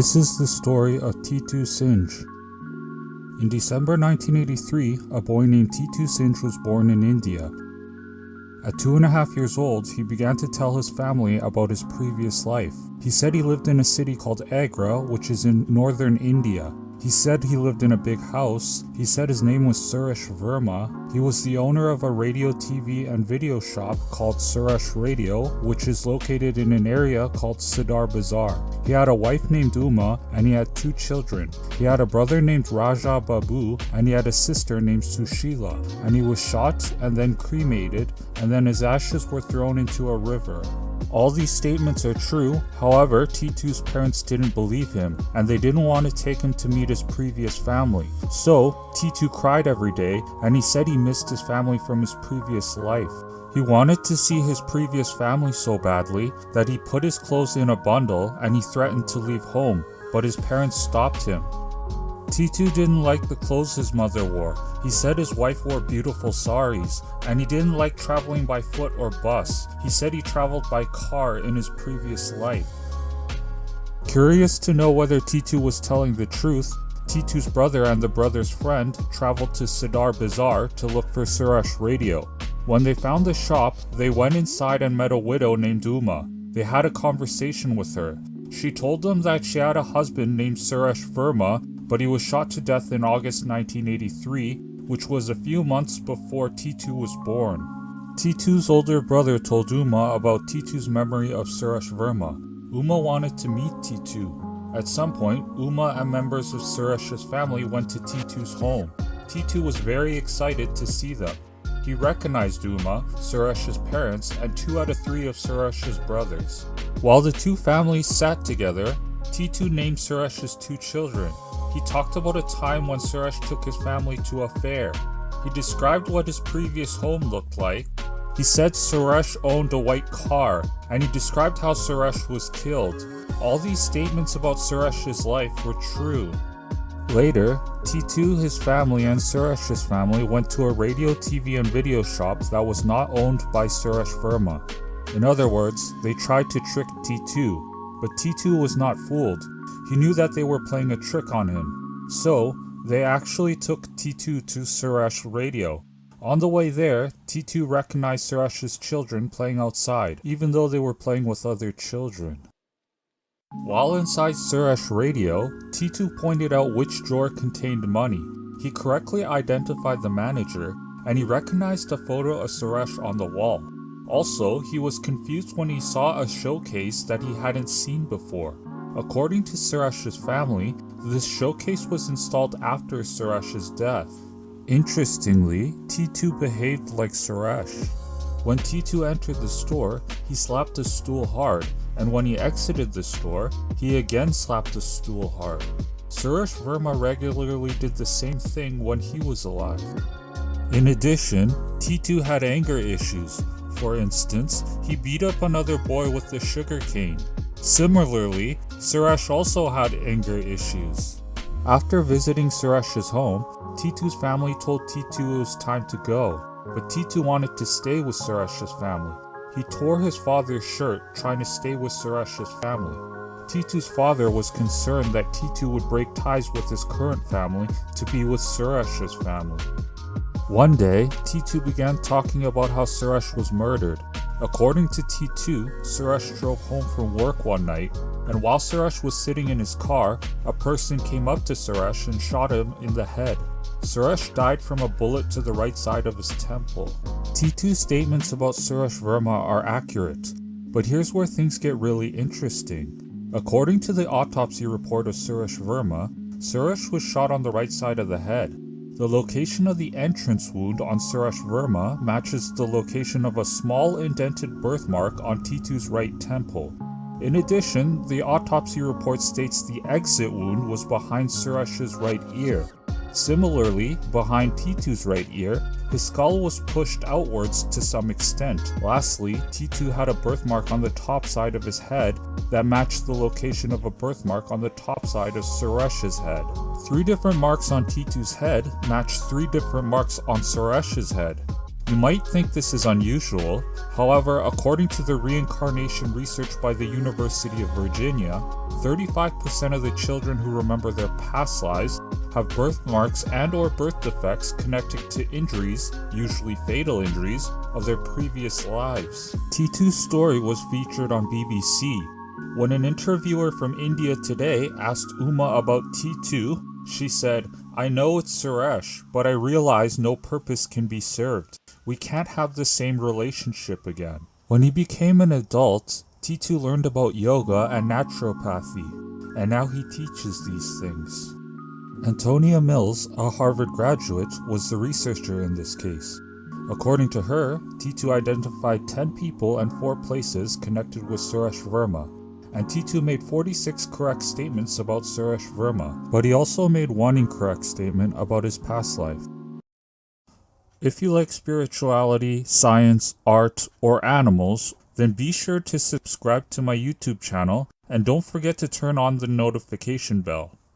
This is the story of Titu Singh. In December 1983, a boy named Titu Singh was born in India. At 2.5 years old, he began to tell his family about his previous life. He said he lived in a city called Agra, which is in northern India. He said he lived in a big house. He said his name was Suresh Verma. He was the owner of a radio, TV, and video shop called Suresh Radio, which is located in an area called Sidar Bazaar. He had a wife named Uma, and he had 2 children. He had a brother named Raja Babu, and he had a sister named Sushila. And he was shot and then cremated, and then his ashes were thrown into a river. All these statements are true. However, Titu's parents didn't believe him, and they didn't want to take him to meet his previous family. So, Titu cried every day, and he said he missed his family from his previous life. He wanted to see his previous family so badly that he put his clothes in a bundle and he threatened to leave home, but his parents stopped him. Titu didn't like the clothes his mother wore. He said his wife wore beautiful saris, and he didn't like traveling by foot or bus. He said he traveled by car in his previous life. Curious to know whether Titu was telling the truth, Titu's brother and the brother's friend traveled to Sidar Bazaar to look for Suresh Radio. When they found the shop, they went inside and met a widow named Uma. They had a conversation with her. She told them that she had a husband named Suresh Verma, but he was shot to death in August 1983, which was a few months before Titu was born. Titu's older brother told Uma about Titu's memory of Suresh Verma. Uma wanted to meet Titu. At some point, Uma and members of Suresh's family went to Titu's home. Titu was very excited to see them. He recognized Uma, Suresh's parents, and 2 out of 3 of Suresh's brothers. While the 2 families sat together, Titu named Suresh's 2 children. He talked about a time when Suresh took his family to a fair. He described what his previous home looked like. He said Suresh owned a white car, and he described how Suresh was killed. All these statements about Suresh's life were true. Later, Titu, his family, and Suresh's family went to a radio, TV, and video shop that was not owned by Suresh Verma. In other words, they tried to trick Titu, but Titu was not fooled. He knew that they were playing a trick on him. So, they actually took Titu to Suresh Radio. On the way there, Titu recognized Suresh's children playing outside, even though they were playing with other children. While inside Suresh Radio, Titu pointed out which drawer contained money. He correctly identified the manager, and he recognized a photo of Suresh on the wall. Also, he was confused when he saw a showcase that he hadn't seen before. According to Suresh's family, this showcase was installed after Suresh's death. Interestingly, Titu behaved like Suresh. When Titu entered the store, he slapped the stool hard, and when he exited the store, he again slapped the stool hard. Suresh Verma regularly did the same thing when he was alive. In addition, Titu had anger issues. For instance, he beat up another boy with a sugar cane. Similarly, Suresh also had anger issues. After visiting Suresh's home, Titu's family told Titu it was time to go, but Titu wanted to stay with Suresh's family. He tore his father's shirt trying to stay with Suresh's family. Titu's father was concerned that Titu would break ties with his current family to be with Suresh's family. One day, Titu began talking about how Suresh was murdered. According to Titu, Suresh drove home from work one night, and while Suresh was sitting in his car, a person came up to Suresh and shot him in the head. Suresh died from a bullet to the right side of his temple. Titu's statements about Suresh Verma are accurate, but here's where things get really interesting. According to the autopsy report of Suresh Verma, Suresh was shot on the right side of the head. The location of the entrance wound on Suresh Verma matches the location of a small indented birthmark on Titu's right temple. In addition, the autopsy report states the exit wound was behind Suresh's right ear. Similarly, behind Titu's right ear, his skull was pushed outwards to some extent. Lastly, Titu had a birthmark on the top side of his head that matched the location of a birthmark on the top side of Suresh's head. 3 different marks on Titu's head matched 3 different marks on Suresh's head. You might think this is unusual. However, according to the reincarnation research by the University of Virginia, 35% of the children who remember their past lives have birthmarks and or birth defects connected to injuries, usually fatal injuries, of their previous lives. Titu's story was featured on BBC. When an interviewer from India Today asked Uma about Titu, she said, "I know it's Suresh, but I realize no purpose can be served. We can't have the same relationship again." When he became an adult, Titu learned about yoga and naturopathy, and now he teaches these things. Antonia Mills, a Harvard graduate, was the researcher in this case. According to her, Titu identified 10 people and 4 places connected with Suresh Verma, and Titu made 46 correct statements about Suresh Verma, but he also made one incorrect statement about his past life. If you like spirituality, science, art, or animals, then be sure to subscribe to my YouTube channel and don't forget to turn on the notification bell.